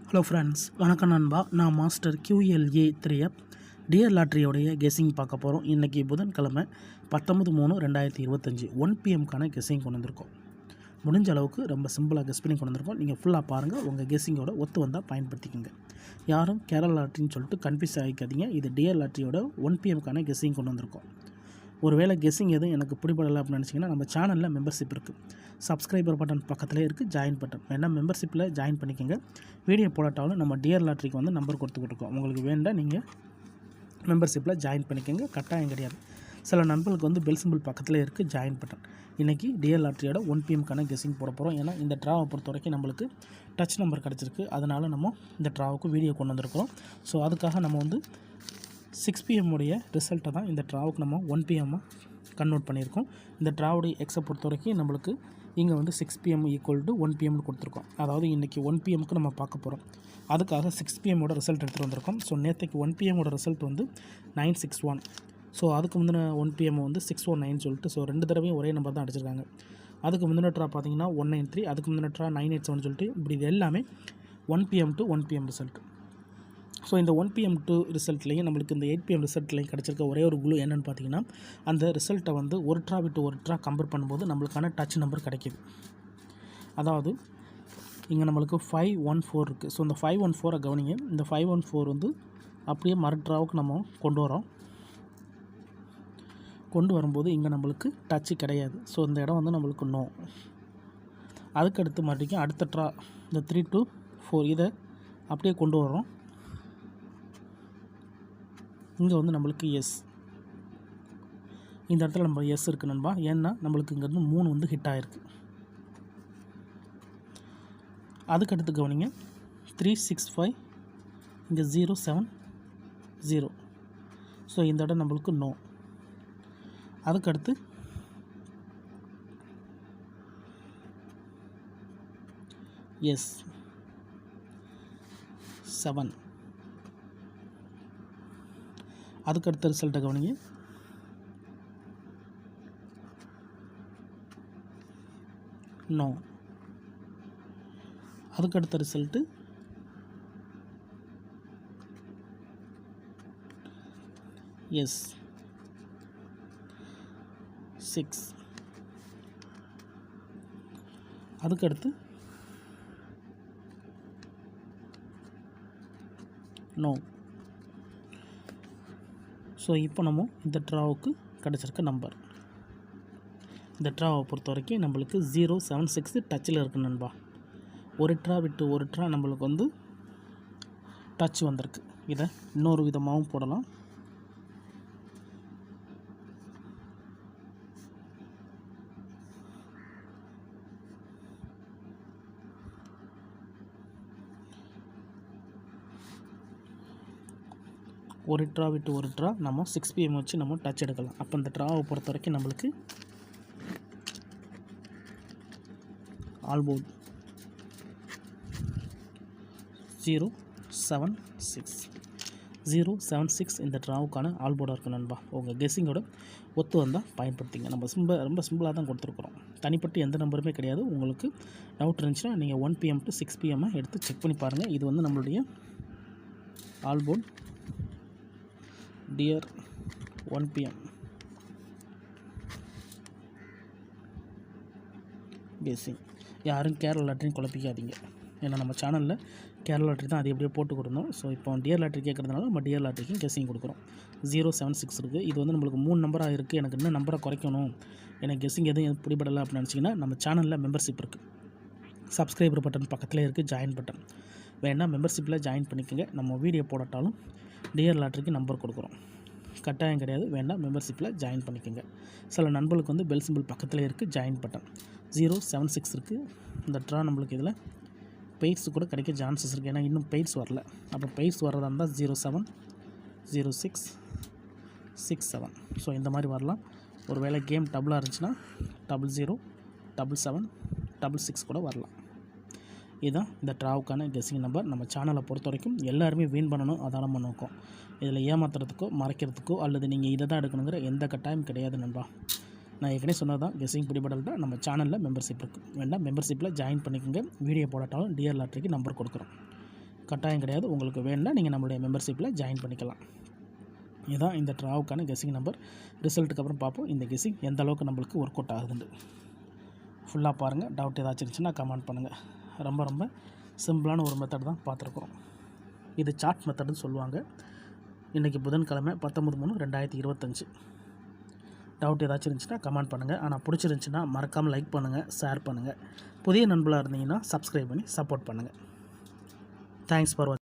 Hello friends, வணக்கம் நண்பா. நான் மாஸ்டர் QLA 3F டியர் லாட்ரியோடைய கெஸ்ஸிங் பார்க்க போகிறோம். இன்றைக்கி புதன்கிழமை 19/3/2025 1 PM கெஸ்ஸிங் கொண்டு வந்திருக்கோம். முடிஞ்ச அளவுக்கு ரொம்ப சிம்பிளாக கெஸ் பண்ணி கொண்டு வந்திருக்கோம். நீங்கள் ஃபுல்லாக பாருங்கள், உங்கள் கெஸ்ஸிங்கோட ஒத்து வந்தால் பயன்படுத்திக்கோங்க. யாரும் கேரளா லாட்ரின்னு சொல்லிட்டு கன்ஃபியூஸ் ஆகிக்காதீங்க. இது டியர் லாட்ரியோட 1 PM கெஸ்ஸிங் கொண்டு வந்திருக்கோம். ஒருவேளை கெஸ்ஸிங் எதுவும் எனக்கு பிடிபடலை அப்படின்னு நினச்சிங்கன்னா நம்ம சேனலில் மெம்பர்ஷிப் இருக்குது. சப்ஸ்கிரைபர் பட்டன் பக்கத்தில் இருக்குது, ஜாயின் பட்டன் வேணால் மெம்பர்ஷிப்பில் ஜாயின் பண்ணிக்கோங்க. வீடியோ போடாட்டாலும் நம்ம டியர் லாட்ரிக்கு வந்து நம்பர் கொடுத்துக்கிட்டு இருக்கோம். உங்களுக்கு வேண்டாம் நீங்கள் மெம்பர்ஷிப்பில் ஜாயின் பண்ணிக்கோங்க, கட்டாயம் கிடையாது. சில நண்பர்களுக்கு வந்து பெல் சிம்பிள் பக்கத்தில் இருக்குது, ஜாயின் பட்டன். இன்றைக்கி டியர் லாட்ரியோட 1 PM கெஸ்ஸிங் போட போகிறோம். ஏன்னா இந்த ட்ராவை பொறுத்த வரைக்கும் நம்மளுக்கு டச் நம்பர் கிடச்சிருக்கு. அதனால் நம்ம இந்த ட்ராவுக்கு வீடியோ கொண்டு வந்திருக்கிறோம். ஸோ அதுக்காக நம்ம வந்து 6 PM உடைய ரிசல்ட்டை தான் இந்த ட்ராவுக்கு நம்ம 1 PM கன்வெர்ட் பண்ணியிருக்கோம். இந்த ட்ராவுடைய எக்ஸை பொறுத்த வரைக்கும் நம்மளுக்கு இங்கே வந்து 6 PM = 1 PMனு கொடுத்துருக்கோம். அதாவது இன்றைக்கி 1 PMக்கு நம்ம பார்க்க போகிறோம். அதுக்காக 6 PMோட ரிசல்ட் எடுத்துகிட்டு வந்திருக்கோம். ஸோ நேற்றுக்கு 1 PMோட ரிசல்ட் வந்து 961. ஸோ அதுக்கு முந்தின 1 PM வந்து 619 சொல்லிட்டு, ஸோ 2 தடவையும் ஒரே நம்பர் தான் அடிச்சிருக்காங்க. அதுக்கு முந்தின ட்ரா பார்த்தீங்கன்னா 193, அதுக்கு முந்தின ட்ரா 987 சொல்லிட்டு, இப்படி இது எல்லாமே 1 PM to 1 PM result. So இந்த 1 PM ரிசல்ட்லேயும் நம்மளுக்கு இந்த 8 PM ரிசல்ட்லேயும் கிடச்சிருக்க ஒரே ஒரு குழு என்னென்னு பார்த்தீங்கன்னா, அந்த ரிசல்ட்டை வந்து ஒரு ட்ரா விட்டு ஒரு ட்ரா கம்பேர் பண்ணும்போது நம்மளுக்கான டச் நம்பர் கிடைக்கிது. அதாவது இங்கே நம்மளுக்கு 514 இருக்குது. ஸோ இந்த 514 கவனிங்க. இந்த 514 வந்து அப்படியே மறு ட்ராவுக்கு நம்ம கொண்டு வரும்போது இங்கே நம்மளுக்கு டச்சு கிடையாது. ஸோ இந்த இடம் வந்து நம்மளுக்கு நோ. அதுக்கடுத்து மறுபடியும் அடுத்த ட்ரா இந்த 3 to 4 இதை அப்படியே கொண்டு வரோம். இங்கே வந்து நம்மளுக்கு எஸ். இந்த இடத்துல நம்ம எஸ் இருக்குது நண்பா. ஏன்னா நம்மளுக்கு இங்கேருந்து 3 வந்து ஹிட் ஆகிருக்கு. அதுக்கடுத்து கவனிங்க 365, இங்கே 070. ஸோ இந்த இடம் நம்மளுக்கு நோ. அதுக்கடுத்து எஸ் 7. அதுக்கடுத்த ரிசல்ட்டை கவனிங்க. நோ. அதுக்கடுத்த ரிசல்ட்டு எஸ் 6. அதுக்கடுத்து நோ. ஸோ இப்போ நம்ம இந்த ட்ராவுக்கு கிடச்சிருக்க நம்பர், இந்த ட்ராவை பொறுத்த வரைக்கும் நம்மளுக்கு 076 டச்சில் இருக்குது நண்பா. ஒரு ட்ரா விட்டு ஒரு ட்ரா நம்மளுக்கு வந்து டச் வந்திருக்கு. இதை இன்னொரு விதமாகவும் போடலாம். ஒரு ட்ரா விட்டு ஒரு ட்ரா நம்ம 6 PM வச்சு நம்ம டச் எடுக்கலாம். அப்போ இந்த ட்ராவை பொறுத்த வரைக்கும் நம்மளுக்கு ஆல்போர்ட் 076 இந்த ட்ராவுக்கான ஆல்போர்டாக இருக்குது நண்பா. உங்கள் கெஸ்ஸிங்கோட ஒத்து வந்தால் பயன்படுத்திங்க. நம்ம ரொம்ப சிம்பிளாக தான் கொடுத்துருக்குறோம். தனிப்பட்டு எந்த நம்பருமே கிடையாது. உங்களுக்கு டவுட் இருந்துச்சுன்னா நீங்கள் 1 PM to 6 PM எடுத்து செக் பண்ணி பாருங்கள். இது வந்து நம்மளுடைய ஆல்போர்ட் டியர் 1 PM கெஸ்ஸிங். யாரும் கேரளா லாட்ரின்னு குழப்பிக்காதீங்க. ஏன்னா நம்ம சேனலில் கேரளா லாட்ரி தான் அது எப்படியோ போட்டு கொடுக்கணும். ஸோ இப்போ டியர் லாட்ரி கேட்குறதுனால நம்ம டியர் லாட்ரிக்கும் கெஸ்ஸிங் கொடுக்குறோம். 076 இருக்குது. இது வந்து நம்மளுக்கு 3 நம்பராக இருக்குது. எனக்கு இன்னும் நம்பரை குறைக்கணும், எனக்கு கெஸ்ஸிங் எதுவும் பிடிபடலை அப்படின்னு நினச்சிங்கன்னா நம்ம சேனலில் மெம்பர்ஷிப் இருக்குது. சப்ஸ்கிரைபர் பட்டன் பக்கத்தில் இருக்குது, ஜாயின் பட்டன் வேணால் மெம்பர்ஷிப்பில் ஜாயின் பண்ணிக்கோங்க. நம்ம வீடியோ போடாட்டாலும் டியர் லாட்ரிக்கு நம்பர் கொடுக்குறோம், கட்டாயம் கிடையாது. வேண்டாம் மெம்பர்ஷிப்பில் ஜாயின் பண்ணிக்கோங்க. சில நண்பர்களுக்கு வந்து பெல் சிம்பிள் பக்கத்தில் இருக்குது, ஜாயின் பட்டன் 076 இருக்குது. இந்த ட்ரா நம்மளுக்கு இதில் பெய்ட்ஸ் கூட கிடைக்க சான்சஸ் இருக்குது. ஏன்னா இன்னும் பெய்ட்ஸ் வரல. அப்போ பெய்ட்ஸ் வர்றதா இருந்தால் 07, 06, 67. ஸோ இந்த மாதிரி வரலாம். ஒரு வேளை கேம் டபுளாக இருந்துச்சுன்னா 00, 77, 66 கூட வரலாம். இதுதான் இந்த ட்ராவுக்கான கெஸ்ஸிங் நம்பர். நம்ம சேனலை பொறுத்த வரைக்கும் எல்லாருமே வின் பண்ணணும், அதான் நம்ம நோக்கம். இதில் ஏமாத்துறதுக்கோ மறைக்கிறதுக்கோ அல்லது நீங்கள் இதை தான் எடுக்கணுங்கிற எந்த கட்டாயம் கிடையாது நண்பா. நான் ஏற்கனவே சொன்னது தான், கெஸ்ஸிங் பிடிபடல்ட்டா நம்ம சேனலில் மெம்பர்ஷிப் இருக்குது. வேண்டாம் மெம்பர்ஷிப்பில் ஜாயின் பண்ணிக்கோங்க. வீடியோ போடாட்டாலும் டியர் லாட்ரிக்கு நம்பர் கொடுக்குறோம், கட்டாயம் கிடையாது. உங்களுக்கு வேணும்னா நீங்கள் நம்மளுடைய மெம்பர்ஷிப்பில் ஜாயின் பண்ணிக்கலாம். இதுதான் இந்த ட்ராவுக்கான கெஸ்ஸிங் நம்பர். ரிசல்ட்டுக்கு அப்புறம் பார்ப்போம் இந்த கெஸ்ஸிங் எந்த அளவுக்கு நம்மளுக்கு ஒர்க் அவுட் ஆகுதுன்னு. ஃபுல்லாக பாருங்கள். டவுட் ஏதாச்சும் இருந்துச்சுன்னா கமெண்ட் பண்ணுங்கள். ரொம்ப ரொம்ப சிம்பிளான ஒரு மெத்தட் தான் பார்த்துருக்குறோம். இது சார்ட் மெத்தடுன்னு சொல்லுவாங்க. இன்றைக்கி புதன்கிழமை 19/3/2025. டவுட் ஏதாச்சும் இருந்துச்சுன்னா கமெண்ட் பண்ணுங்கள். ஆனால் பிடிச்சிருந்துச்சின்னா மறக்காமல் லைக் பண்ணுங்கள், ஷேர் பண்ணுங்கள். புதிய நண்பர்களாக இருந்தீங்கன்னா சப்ஸ்கிரைப் பண்ணி சப்போர்ட் பண்ணுங்கள். தேங்க்ஸ் ஃபார் வாட்சிங்.